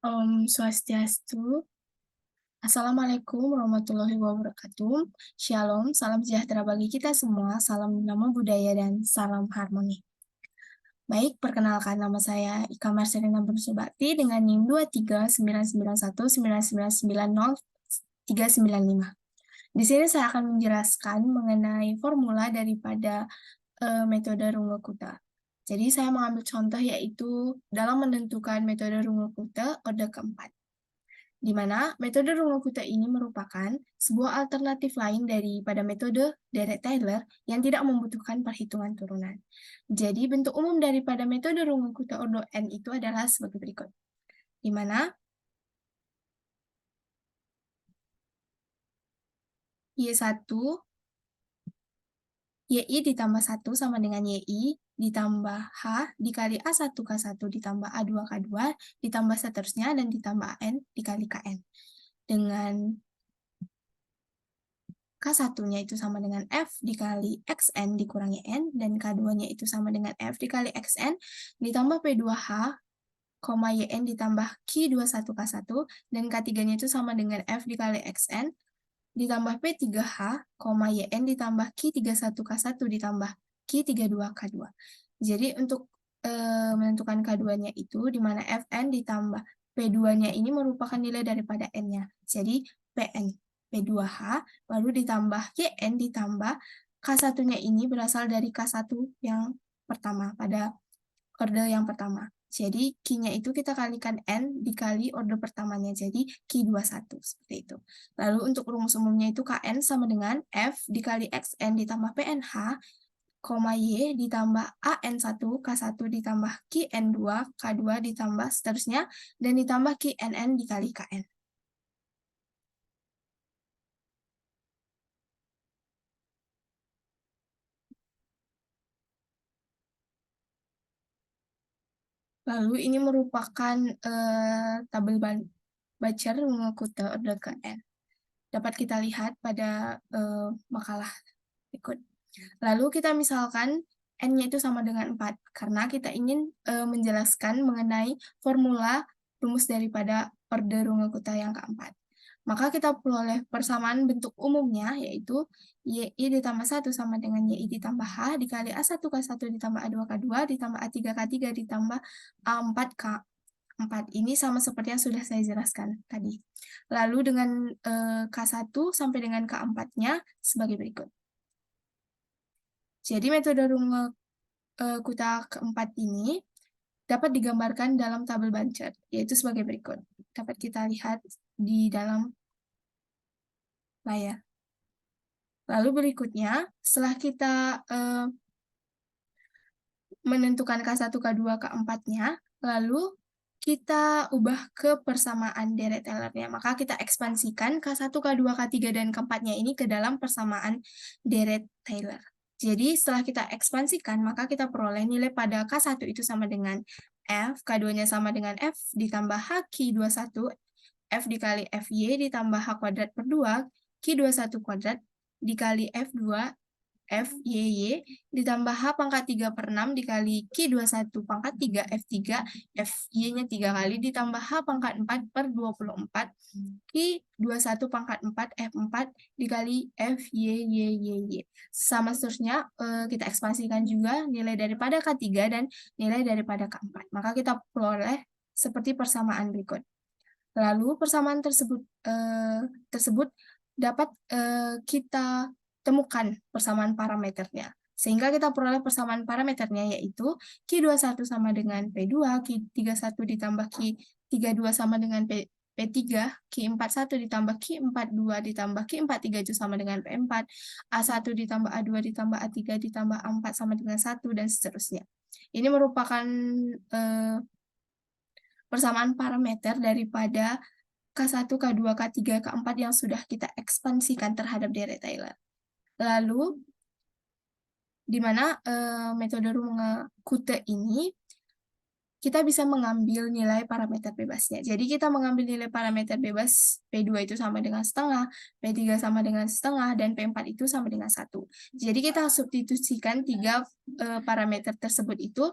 Om Swastiastu. Assalamualaikum warahmatullahi wabarakatuh. Shalom, salam sejahtera bagi kita semua, salam nama budaya dan salam harmoni. Baik, perkenalkan nama saya Ika Marcelina Bersubakti dengan NIM 2399199900395. Di sini saya akan menjelaskan mengenai formula daripada metode Runge-Kutta. Jadi saya mengambil contoh yaitu dalam menentukan metode Runge-Kutta orde keempat, di mana metode Runge-Kutta ini merupakan sebuah alternatif lain daripada metode Dirac-Taylor yang tidak membutuhkan perhitungan turunan. Jadi bentuk umum daripada metode Runge-Kutta ordo n itu adalah sebagai berikut, di mana Y1 YI ditambah 1 sama dengan YI ditambah H dikali A1K1 ditambah A2K2 ditambah seterusnya dan ditambah AN dikali KN. Dengan K1-nya itu sama dengan F dikali XN dikurangi N, dan K2-nya itu sama dengan F dikali XN ditambah P2H, YN ditambah Q21K1, dan K3-nya itu sama dengan F dikali XN ditambah P3H, YN ditambah Q31K1 ditambah Q32K2. Jadi untuk menentukan K2-nya itu, di mana Fn ditambah P2-nya ini merupakan nilai daripada N-nya. Jadi Pn P2H, baru ditambah YN ditambah K1-nya ini berasal dari K1 yang pertama, pada orde yang pertama. Jadi Q-nya itu kita kalikan N dikali orde pertamanya, jadi Q21, seperti itu. Lalu untuk rumus umumnya itu Kn sama dengan F dikali Xn ditambah PNH, Y ditambah AN1, K1 ditambah QN2, K2 ditambah seterusnya, dan ditambah QNN dikali KN. Lalu ini merupakan tabel Bacher Runge-Kutta orde KN. Dapat kita lihat pada makalah berikut. Lalu kita misalkan N-nya itu sama dengan 4, karena kita ingin menjelaskan mengenai formula rumus daripada orde Runge-Kutta yang keempat. Maka kita peroleh persamaan bentuk umumnya, yaitu YI ditambah 1 sama dengan YI ditambah H dikali A1K1 ditambah A2K2 ditambah A3K3 ditambah A4K4. Ini sama seperti yang sudah saya jelaskan tadi. Lalu dengan K1 sampai dengan K4-nya sebagai berikut. Jadi metode Runge-Kutta keempat ini dapat digambarkan dalam tabel Banchart, yaitu sebagai berikut. Dapat kita lihat di dalam layar. Lalu berikutnya, setelah kita menentukan K1, K2, K4-nya, lalu kita ubah ke persamaan Dirac-Taylor-nya. Maka kita ekspansikan K1, K2, K3, dan K4-nya ini ke dalam persamaan Dirac-Taylor. Jadi setelah kita ekspansikan, maka kita peroleh nilai pada K1 itu sama dengan F, K2-nya sama dengan F ditambah H Q21, F dikali FY ditambah H kuadrat per 2, Q21 kuadrat dikali F2, FYY ditambah H pangkat 3 per 6 dikali Q21 pangkat 3 F3, FY-nya 3 kali ditambah H pangkat 4 per 24, Q21 pangkat 4 F4 dikali FYYY. Sama seterusnya, kita ekspansikan juga nilai daripada K3 dan nilai daripada K4. Maka kita peroleh seperti persamaan berikut. Lalu persamaan tersebut dapat kita temukan persamaan parameternya. Sehingga kita peroleh persamaan parameternya, yaitu Q21 sama dengan P2, Q31 ditambah Q32 sama dengan P3, Q41 ditambah Q42 ditambah Q43 itu sama dengan P4, A1 ditambah A2 ditambah A3 ditambah A4 sama dengan 1, dan seterusnya. Ini merupakan persamaan parameter daripada K1, K2, K3, K4 yang sudah kita ekspansikan terhadap Dirac-Taylor. Lalu, di mana metode Runge-Kutta ini, kita bisa mengambil nilai parameter bebasnya. Jadi kita mengambil nilai parameter bebas P2 itu sama dengan setengah, P3 sama dengan setengah, dan P4 itu sama dengan 1. Jadi kita substitusikan 3 parameter tersebut itu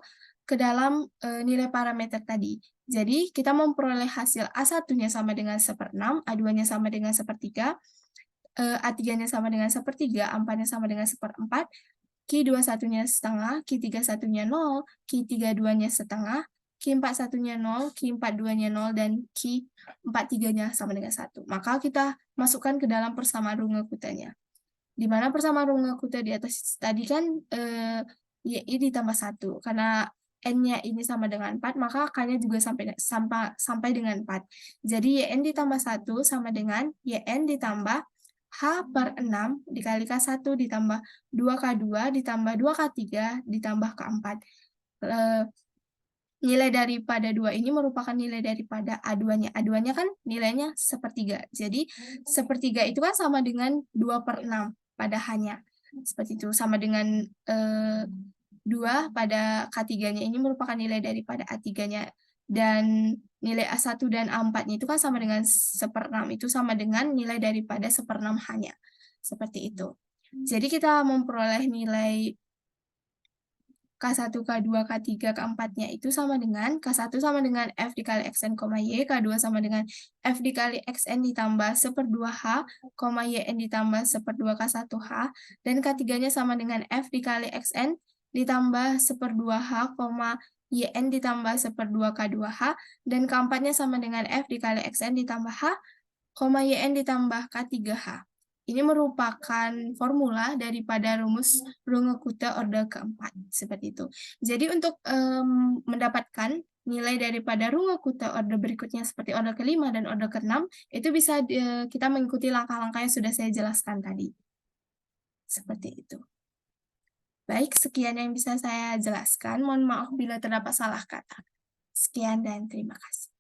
ke dalam, nilai parameter tadi. Jadi kita memperoleh hasil A1-nya sama dengan 1/6, A2-nya sama dengan 1/3, A3-nya sama dengan 1/3, A4-nya sama dengan 1/4, Q21-nya setengah, Q31-nya 0, Q32-nya setengah, Q41-nya 0, Q42-nya 0, dan Q43-nya sama dengan 1. Maka kita masukkan ke dalam persamaan runge kutanya. Di mana persamaan runge kuta di atas tadi kan, YI ditambah 1. Karena N-nya ini sama dengan 4, maka K-nya juga sampai dengan 4. Jadi YN ditambah 1 sama dengan YN ditambah H/6 dikali K1 ditambah 2K2 ditambah 2K3 ditambah K4. Nilai daripada 2 ini merupakan nilai daripada A2-nya. A2-nya kan nilainya 1/3. Jadi 1/3 itu kan sama dengan 2/6 pada H-nya. Seperti itu. Sama dengan 2 pada K3-nya ini merupakan nilai daripada A3-nya. Dan nilai A1 dan A4-nya itu kan sama dengan 1/6. Itu sama dengan nilai daripada 1/6 H-nya. Seperti itu. Jadi kita memperoleh nilai K1, K2, K3, K4-nya itu sama dengan K1 sama dengan F dikali Xn, Y, K2 sama dengan F dikali Xn ditambah 1/2H, Yn ditambah 1/2K1H, dan K3-nya sama dengan F dikali Xn ditambah 1/2H, Yn ditambah 1/2K2H, dan K4-nya sama dengan F dikali Xn ditambah H, Yn ditambah K3H. Ini merupakan formula daripada rumus runge kuta orde keempat, seperti itu. Jadi untuk mendapatkan nilai daripada runge kuta orde berikutnya seperti orde kelima dan orde keenam, itu bisa kita mengikuti langkah-langkah yang sudah saya jelaskan tadi. Seperti itu. Baik, sekian yang bisa saya jelaskan. Mohon maaf bila terdapat salah kata. Sekian dan terima kasih.